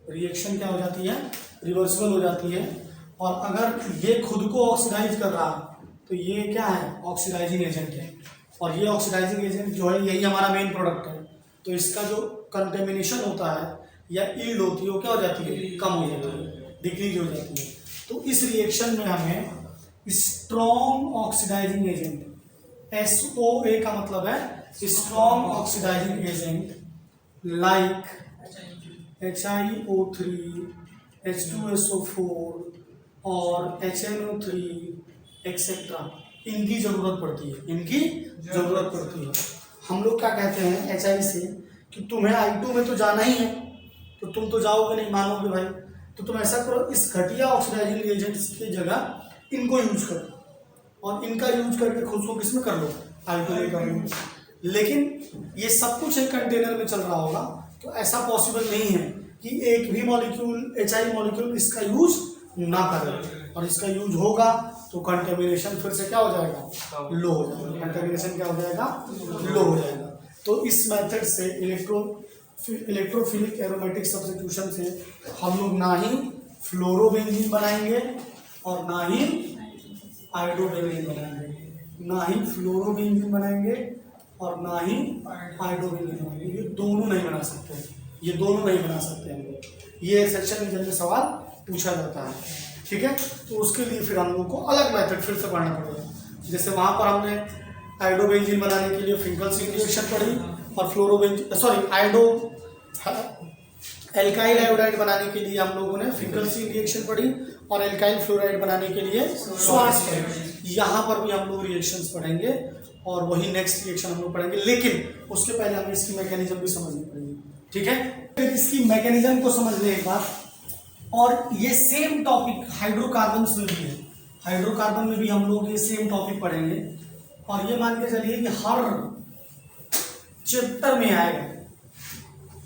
रिएक्शन क्या हो जाती है? रिवर्सिबल हो जाती है। और अगर ये खुद को ऑक्सीडाइज कर रहा है तो ये क्या है? ऑक्सीडाइजिंग एजेंट है। और ये ऑक्सीडाइजिंग एजेंट जो है यही हमारा मेन प्रोडक्ट है, तो इसका जो कंटेमिनेशन होता है या यील्ड होती है वो क्या हो जाती है? कम हो जाती है, डिक्रीज हो जाती है। तो इस रिएक्शन में हमें स्ट्रॉन्ग ऑक्सीडाइजिंग एजेंट, SOA का मतलब है strong oxidising agent like HiO3, H2SO4 और HNO3 एक्सेट्रा, इनकी ज़रूरत पड़ती है। हम लोग क्या कहते हैं HI से कि तुम्हें I2 में तो जाना ही है, तो तुम तो जाओगे नहीं, मानोगे भाई, तो तुम ऐसा करो इस घटिया ऑक्सीडाइजिंग एजेंट्स की जगह इनको यूज करो और इनका यूज करके खुद को किसमें कर लो? I2 में कर लो। लेकिन ये सब कुछ एक कंटेनर में चल रहा होगा, तो ऐसा पॉसिबल नहीं है कि एक भी मॉलिक्यूल HI मॉलिक्यूल इसका यूज ना करे, और इसका यूज होगा तो कंटेमिनेशन फिर से क्या हो जाएगा, लो हो जाएगा। कंटेमिनेशन क्या हो जाएगा, लो हो जाएगा। तो इस मेथड से इलेक्ट्रोफिलिक एरोमेटिक सब्स्टिट्यूशन से हम लोग ना ही फ्लोरोबेंजीन बनाएंगे और ना ही आयोडोबेंजीन बनाएंगे, ना ही फ्लोरोबेंजीन बनाएंगे और ना ही आयोडोबेंजीन बनाएंगे। ये दोनों नहीं बना सकते, ये दोनों नहीं बना सकते हम लोग। ये सेक्शन में सवाल पूछा जाता है, ठीक है। तो उसके लिए फिर हम लोग को अलग मेथड फिर से पढ़ना पड़ेगा। जैसे वहाँ पर हमने आयोडोबेंजीन बनाने के लिए फ्रिंकल्स रिएक्शन पढ़ी और फ्लोरोबेंजीन एल्काइल आयोडाइड बनाने के लिए हम लोगों ने फ्रिंकल्स रिएक्शन पढ़ी और एल्काइल फ्लोराइड बनाने के लिए स्वार्ट्ज पढ़ी। यहाँ पर भी हम लोग रिएक्शंस पढ़ेंगे और वही नेक्स्ट रिएक्शन हम लोग पढ़ेंगे, लेकिन उसके पहले हमें इसकी मैकेनिज्म भी समझनी पड़ेगी, ठीक है। फिर इसकी मैकेनिज्म को समझने के बाद, और ये सेम टॉपिक हाइड्रोकार्बन में भी है, हाइड्रोकार्बन में भी हम लोग ये सेम टॉपिक पढ़ेंगे। और ये मान के चलिए कि हर चैप्टर में आएगा,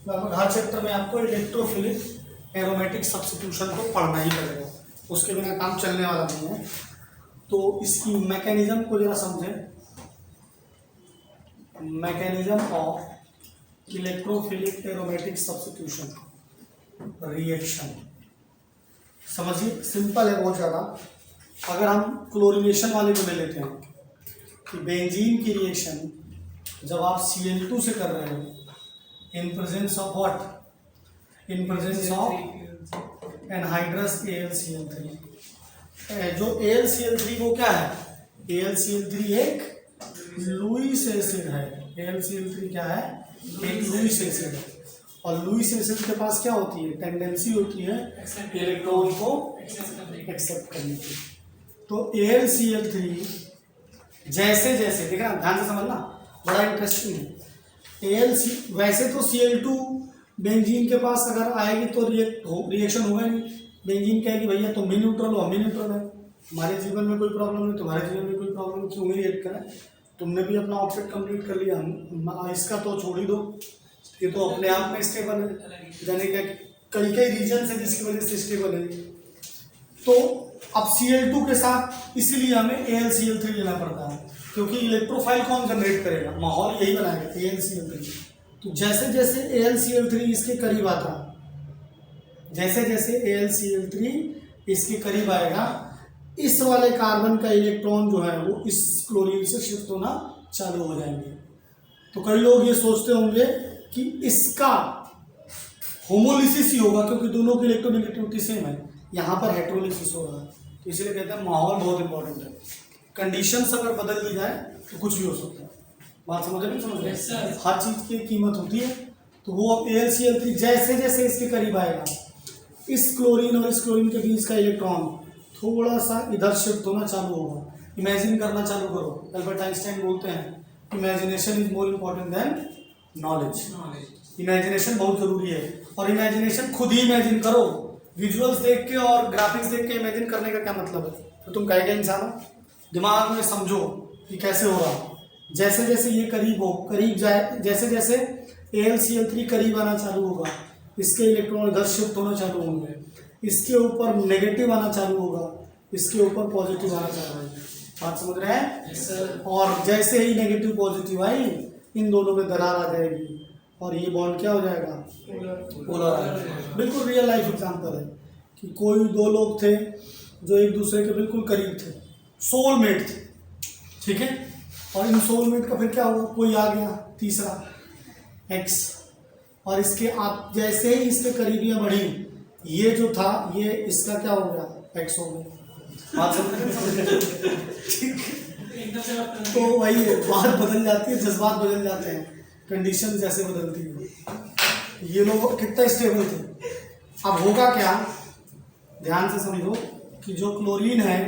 लगभग हर चैप्टर में आपको इलेक्ट्रोफिलिक एरोमेटिक सब्स्टिट्यूशन को पढ़ना ही पड़ेगा, उसके बिना काम चलने वाला नहीं है। तो इसकी मैकेनिज्म को जरा समझें। Mechanism of electrophilic aromatic substitution reaction समझिए, सिंपल है बहुत ज़्यादा। अगर हम क्लोरीनेशन वाले को ले लेते हैं कि बेंजीन की रिएक्शन जब आप Cl2 से कर रहे हो in presence of what, in presence of anhydrous AlCl3। जो AlCl3 वो क्या है, AlCl3 एक लुईस एसिड है। AlCl3 क्या है, एक लुईस एसिड है। और लुईस एसिड के पास क्या होती है, टेंडेंसी होती है इलेक्ट्रॉन को एक्सेप्ट करने की। तो AlCl3 जैसे जैसे, देखना ध्यान से समझना, बड़ा इंटरेस्टिंग है। वैसे तो Cl2 बेंजीन के पास अगर आएगी तो रिएक्शन होगा नहीं। बेंजीन कहेगी भैया तुम भी न्यूट्रल हो, हम भी न्यूट्रल है, हमारे जीवन में कोई प्रॉब्लम नहीं, तुम्हारे जीवन में कोई प्रॉब्लम नहीं, क्यों ही रिएक्ट करें, तुमने भी अपना ऑब्जेक्ट कंप्लीट कर लिया, इसका तो छोड़ ही दो, ये तो अपने आप में स्टेबल है, यानी कि कई कई रीजन है जिसकी वजह से स्टेबल है। तो अब Cl2 के साथ इसीलिए हमें AlCl3 लेना पड़ता है, क्योंकि इलेक्ट्रोफाइल कौन जनरेट करेगा, माहौल यही बनाएगा AlCl3। तो जैसे जैसे AlCl3 इसके करीब आता, जैसे जैसे AlCl3 इसके करीब आएगा, इस वाले कार्बन का इलेक्ट्रॉन जो है वो इस क्लोरीन से शिफ्ट होना चालू हो जाएंगे। तो कई लोग ये सोचते होंगे कि इसका होमोलिसिस ही होगा, क्योंकि दोनों की इलेक्ट्रोनेगेटिविटी सेम है, यहाँ पर हेट्रोलिसिस हो रहा है। तो इसलिए कहते हैं माहौल बहुत इंपॉर्टेंट है, कंडीशंस अगर बदल दी जाए तो कुछ भी हो सकता है। बात समझ रहे, समझ रहे, हर चीज़ की कीमत होती है। तो वो अब AlCl3 जैसे जैसे इसके करीब आएगा, इस क्लोरीन और इस क्लोरीन के बीच का इलेक्ट्रॉन थोड़ा सा इधर शिफ्ट होना चालू होगा। इमेजिन करना चालू करो, अल्बर्ट आइंस्टाइन बोलते हैं imagination is more important then knowledge. Imagination बहुत जरूरी है, और इमेजिनेशन खुद ही इमेजिन करो। विजुअल्स देख के और ग्राफिक्स देख के इमेजिन करने का क्या मतलब है, तो तुम कहेगा इंसान हो, दिमाग में समझो कि कैसे हो रहा है। जैसे जैसे ये करीब जाए, जैसे जैसे AlCl3 करीब आना चालू होगा, इसके इलेक्ट्रॉन इधर शिफ्ट होना चालू होंगे, इसके ऊपर नेगेटिव आना चालू होगा, इसके ऊपर पॉजिटिव आना चालू होगा। बात समझ रहे हैं। और जैसे ही नेगेटिव पॉजिटिव आई, इन दोनों में दरार आ जाएगी और ये बॉन्ड क्या हो जाएगा, पोलर आ जाएगा। बिल्कुल रियल लाइफ एग्जांपल है कि कोई दो लोग थे जो एक दूसरे के बिल्कुल करीब थे, सोलमेट थे, ठीक है। और इन सोलमेट का फिर क्या हुआ, कोई आ गया तीसरा X, और इसके आप जैसे ही इसके करीबियाँ बढ़ी, ये जो था ये इसका क्या हो गया, X हो गया। बात समझ, तो वही है, बात बदल जाती है, जज्बात बदल जाते हैं, कंडीशन जैसे बदलती है। ये लोग कितना स्टेबल थे। अब होगा क्या, ध्यान से समझो कि जो क्लोरीन है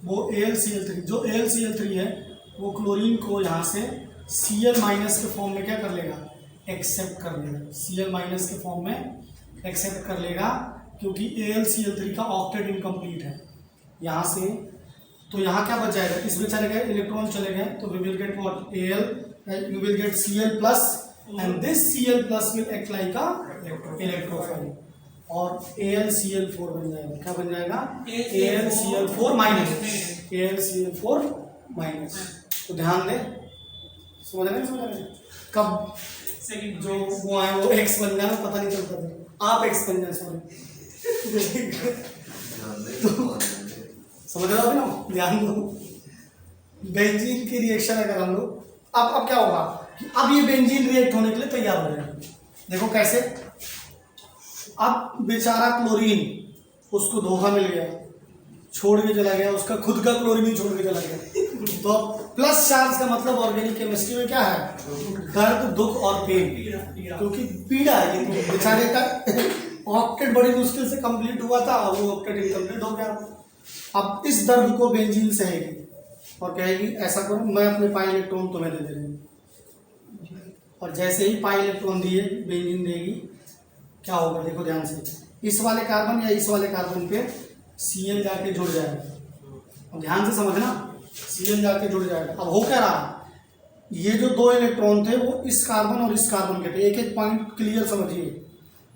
वो AlCl3, जो AlCl3 है वो क्लोरीन को यहाँ से Cl- के फॉर्म में क्या कर लेगा, एक्सेप्ट कर लेगा, Cl- के फॉर्म में एक्सेप्ट कर लेगा, क्योंकि AlCl3 का ऑक्टेट इनकम्प्लीट है यहाँ से। तो यहाँ क्या बच जाएगा, इसमें चले गए इलेक्ट्रॉन चले गए, तो we will get what, we will get Cl+ and this Cl+ will act like a electrophile। और AlCl4 बन जाएगा। क्या बन जाएगा? AlCl4 minus, AlCl4 minus. तो ध्यान दे, समझ रहे कब जो वो है वो X बन जाए पता नहीं चलता था, आप X बन जाए, सॉरी। समझ रहे हो ना, ध्यान दो। बेंजीन की रिएक्शन अगर हम लोग अब क्या होगा कि अब ये बेंजीन रिएक्ट होने के लिए तैयार हो जाएगा। देखो कैसे, अब बेचारा क्लोरीन उसको धोखा मिल गया, छोड़ के चला गया, उसका खुद का क्लोरीन ही छोड़ के चला गया। तो प्लस चार्ज का मतलब ऑर्गेनिक केमिस्ट्री में क्या है? दर्द, दुख और पेन, क्योंकि पीड़ा है ये। तो बेचारे का ऑक्टेट बड़ी मुश्किल से कंप्लीट हुआ था, वो ऑक्टेट इनकम्प्लीट हो गया। अब इस दर्द को बेंजीन सहेगी और कहेगी ऐसा करो, मैं अपने पाई इलेक्ट्रॉन तुम्हें दे दे रही हूँ। और जैसे ही पाई इलेक्ट्रॉन दिए बेंजीन देगी, क्या होगा देखो ध्यान से, इस वाले कार्बन या इस वाले कार्बन पे Cl जाके जुड़ जाएगा। अब ध्यान से समझना, Cl जाके जुड़ जाएगा। अब हो क्या रहा, ये जो दो इलेक्ट्रॉन थे वो इस कार्बन और इस कार्बन के थे, एक एक पॉइंट क्लियर समझिए।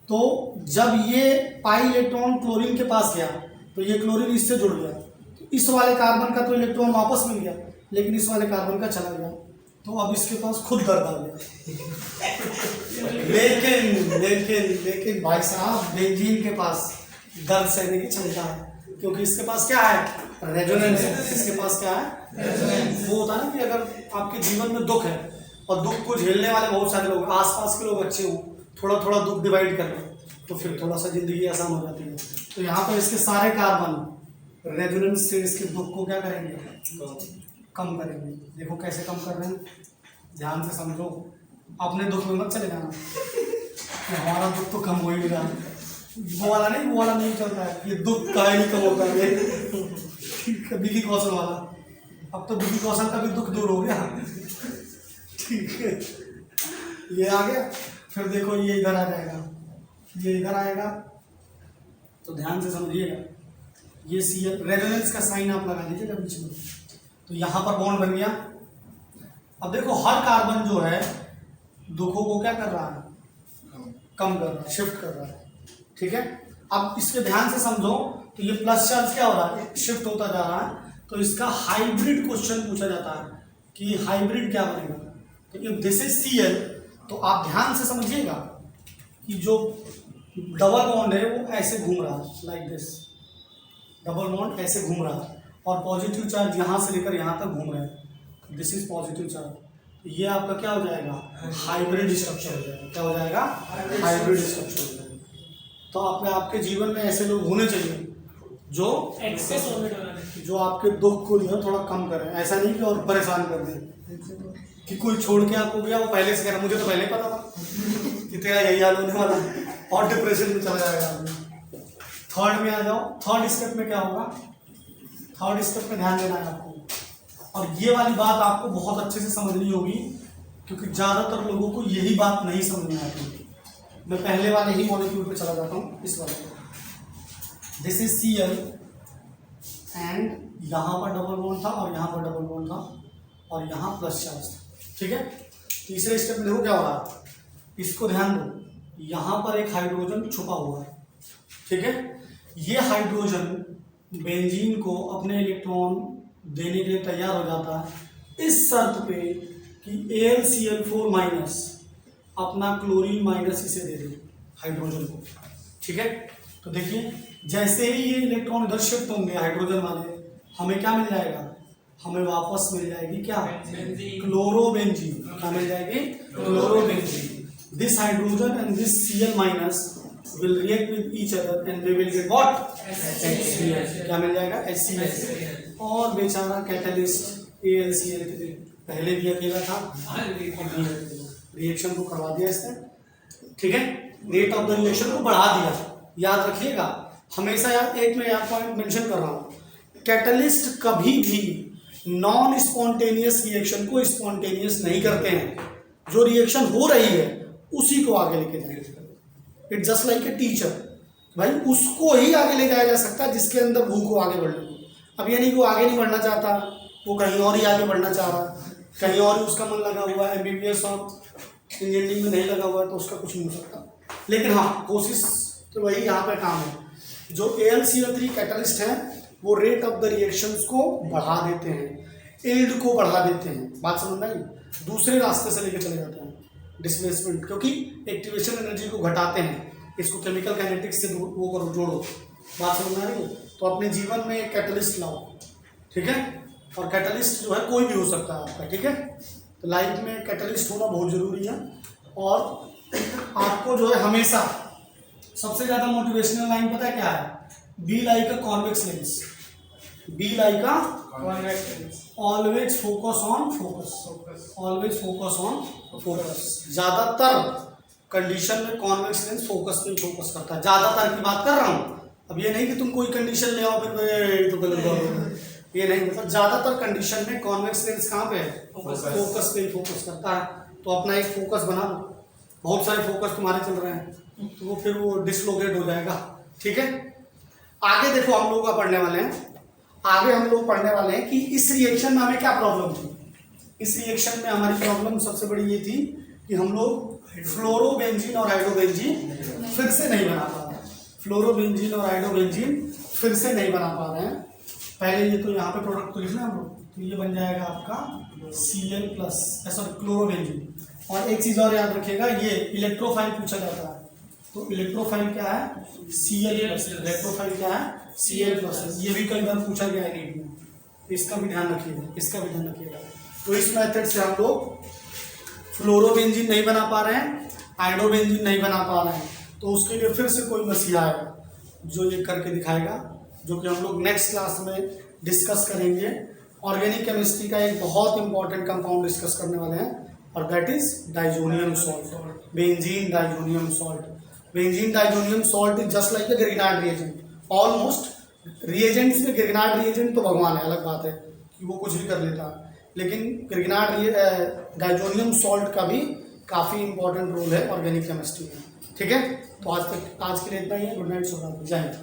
तो जब ये पाई इलेक्ट्रॉन क्लोरीन के पास गया तो ये क्लोरीन इससे जुड़ गया, तो इस वाले कार्बन का तो इलेक्ट्रॉन वापस मिल गया, लेकिन इस वाले कार्बन का चला गया। तो अब इसके पास खुद दर्द आ गया। लेकिन भाई साहब, बेंजीन के पास दर्द सहने की क्षमता है, क्योंकि इसके पास क्या है? रेजोनेंस है। इसके पास क्या है? रेजोनेंस। वो होता है ना कि अगर आपके जीवन में दुख है और दुख को झेलने वाले बहुत सारे लोग, आसपास के लोग अच्छे हों, थोड़ा थोड़ा दुख डिवाइड कर लें, तो फिर थोड़ा सा जिंदगी आसान हो जाती है। तो यहाँ पर इसके सारे कार्बन रेजोनेंस से इसके दुख को क्या करेंगे? कम करेंगे। देखो कैसे कम कर रहे हैं, ध्यान से समझो। अपने दुख में मत चले जाना कि हमारा दुख तो कम हो ही नहीं रहा, वो वाला नहीं चलता है। ये दुख का ही नहीं कम होता है। विकी कौशल वाला, अब तो विकी कौशल का भी दुख दूर हो गया। ठीक है, ये आ गया। फिर देखो ये इधर आ जाएगा, ये इधर आएगा। तो ध्यान से समझिएगा, ये Cl रेजोनेंस का साइन आप लगा दीजिएगा बीच में। तो यहाँ पर बॉन्ड बन गया। अब देखो हर कार्बन जो है दुखों को क्या कर रहा है? कम कर रहा है, शिफ्ट कर रहा है। ठीक है, अब इसके ध्यान से समझो। तो ये प्लस चार्ज क्या हो रहा है? शिफ्ट होता जा रहा है। तो इसका हाइब्रिड क्वेश्चन पूछा जाता है कि हाइब्रिड क्या बनेगा। तो इफ दिस इज Cl, तो आप ध्यान से समझिएगा कि जो डबल बॉन्ड है वो ऐसे घूम रहा है, लाइक दिस। डबल बॉन्ड ऐसे घूम रहा है और पॉजिटिव चार्ज यहाँ से लेकर यहाँ तक घूम रहा है। This is positive charge. ये आपका क्या हो जाएगा? हाइब्रिड स्ट्रक्चर हो जाएगा। क्या हो जाएगा? हाइब्रिड स्ट्रक्चर हो जाएगा। तो आपके जीवन में ऐसे लोग होने चाहिए जो जो आपके दुख को जो है थोड़ा कम करें। ऐसा नहीं कि और परेशान कर दें कि कोई छोड़ के आपको गया, वो पहले से कह रहा मुझे तो पहले पता था कि तेरा यही हाल होने वाला है, और डिप्रेशन में चला जाएगा आदमी। थर्ड में आ जाओ। थर्ड स्टेप में क्या होगा? थर्ड स्टेप में ध्यान देना है आपको, और ये वाली बात आपको बहुत अच्छे से समझनी होगी, क्योंकि ज़्यादातर लोगों को यही बात नहीं समझ में आती। मैं पहले वाले ही मॉलिक्यूल पे चला जाता हूँ, इस वाले पे। दिस इज Cl एंड यहाँ पर डबल बॉन्ड था और यहाँ पर डबल बॉन्ड था और यहाँ प्लस चार्ज था। ठीक है, तीसरे स्टेप में देखो क्या हो रहा है, इसको ध्यान दो। यहाँ पर एक हाइड्रोजन छुपा हुआ है। ठीक है, ये हाइड्रोजन बेंजीन को अपने इलेक्ट्रॉन देने के लिए तैयार हो जाता है, इस शर्त पे कि AlCl4 माइनस अपना क्लोरीन माइनस इसे दे दे हाइड्रोजन को। ठीक है, तो देखिए जैसे ही ये इलेक्ट्रॉन इधर शिफ्ट होंगे हाइड्रोजन वाले, हमें क्या मिल जाएगा? हमें वापस मिल जाएगी क्या? क्लोरोबेंजीन। क्या मिल जाएगी? Chlorobenzene. This hydrogen and this Cl minus will react with each other and we will get what? HCl। क्या मिल जाएगा? HCl। और बेचारा कैटलिस्ट AlCl के पहले भी अकेला था, रिएक्शन को करवा दिया इसने। ठीक है, रेट ऑफ द रिएक्शन को बढ़ा दिया। याद रखिएगा हमेशा, यार एक मैं यहाँ पॉइंट मेंशन कर रहा हूँ, कैटलिस्ट कभी भी नॉन स्पॉन्टेनियस रिएक्शन को स्पॉन्टेनियस नहीं करते हैं। जो रिएक्शन हो रही है उसी को आगे लेके जाएंगे। It's just like a teacher, भाई उसको ही आगे ले जाया जा सकता है जिसके अंदर भूख हो आगे बढ़ने की। अब ये नहीं कि वो आगे नहीं बढ़ना चाहता, वो कहीं और ही आगे बढ़ना चाह रहा है, कहीं और ही उसका मन लगा हुआ है, MBBS और इंजीनियरिंग में नहीं लगा हुआ है, तो उसका कुछ नहीं हो सकता। लेकिन हाँ, कोशिश तो वही यहाँ पे काम है। जो AlCl3 कैटलिस्ट हैं वो रेट ऑफ द रिएक्शंस को बढ़ा देते हैं, यील्ड को बढ़ा देते हैं। बात समझ में आई? दूसरे रास्ते से लेके चले जाते हैं डिस्प्लेसमेंट, क्योंकि एक्टिवेशन एनर्जी को घटाते हैं। इसको केमिकल काइनेटिक्स से वो करो, जोड़ो। बात समझ में आ रही है? तो अपने जीवन में कैटलिस्ट लाओ, ठीक है। और कैटलिस्ट जो है कोई भी हो सकता है आपका, ठीक है। तो लाइफ में कैटलिस्ट होना बहुत ज़रूरी है। और आपको जो है हमेशा सबसे ज़्यादा मोटिवेशनल लाइन पता है क्या है? Be like a convex lens, be like a convex lens, always focus on focus, always focus on focus. ज़्यादातर कंडीशन में कॉन्वेक्स लेंस फोकस पे फोकस करता है। ज़्यादातर की बात कर रहा हूँ। अब ये नहीं कि तुम कोई कंडीशन ले आओ फिर तो गलत बात होगी, ये नहीं। मतलब ज़्यादातर कंडीशन में कॉन्वेक्स लेंस कहाँ पे है? फोकस पे ही फोकस करता है। तो अपना एक फोकस बना लो। बहुत सारे फोकस तुम्हारे चल रहे हैं तो वो फिर वो डिसलोकेट हो जाएगा, ठीक है। आगे देखो हम लोग का पढ़ने वाले हैं, आगे हम लोग पढ़ने वाले हैं कि इस रिएक्शन में हमें क्या प्रॉब्लम थी। इस रिएक्शन में हमारी प्रॉब्लम सबसे बड़ी ये थी कि हम लोग फ्लोरोबेंजीन और आयोडोबेंजीन फिर से नहीं बना पा रहे हैं। फ्लोरोबेंजीन और आयोडोबेंजीन फिर से नहीं बना पा रहे हैं। पहले ये तो यहाँ पे प्रोडक्ट तो लिखना हम लोग, तो ये बन जाएगा आपका Cl+, सॉरी क्लोरोबेंजीन। और एक चीज़ और याद रखिएगा, ये इलेक्ट्रोफाइल पूछा जाता है। तो इलेक्ट्रोफाइल क्या है? Cl+। इलेक्ट्रोफाइल क्या है? Cl+। ये भी कई बार पूछा गया है नीट में, इसका भी ध्यान रखिएगा, इसका भी ध्यान रखिएगा। तो इस मेथड से हम लोग फ्लोरोबेंजीन नहीं बना पा रहे हैं, आयोडोबेंजीन नहीं बना पा रहे हैं। तो उसके लिए फिर से कोई मसीहा आएगा जो ये करके दिखाएगा, जो कि हम लोग नेक्स्ट क्लास में डिस्कस करेंगे। ऑर्गेनिक केमिस्ट्री का एक बहुत इंपॉर्टेंट कंपाउंड डिस्कस करने वाले हैं, और that is diazonium salt, benzene diazonium salt. Benzene diazonium salt is just like a Grignard reagent, almost. Reagents में ग्रिग्नार्ड रिएजेंट तो भगवान है, अलग बात है कि वो कुछ भी कर लेता है, लेकिन ग्रिग्नार्ड डाइजोनियम सॉल्ट का भी काफ़ी इंपॉर्टेंट रोल है ऑर्गेनिक केमिस्ट्री में, ठीक है। तो आज के लिए इतना ही है। गुड नाइट, शुभ रात्रि, जय हिंद।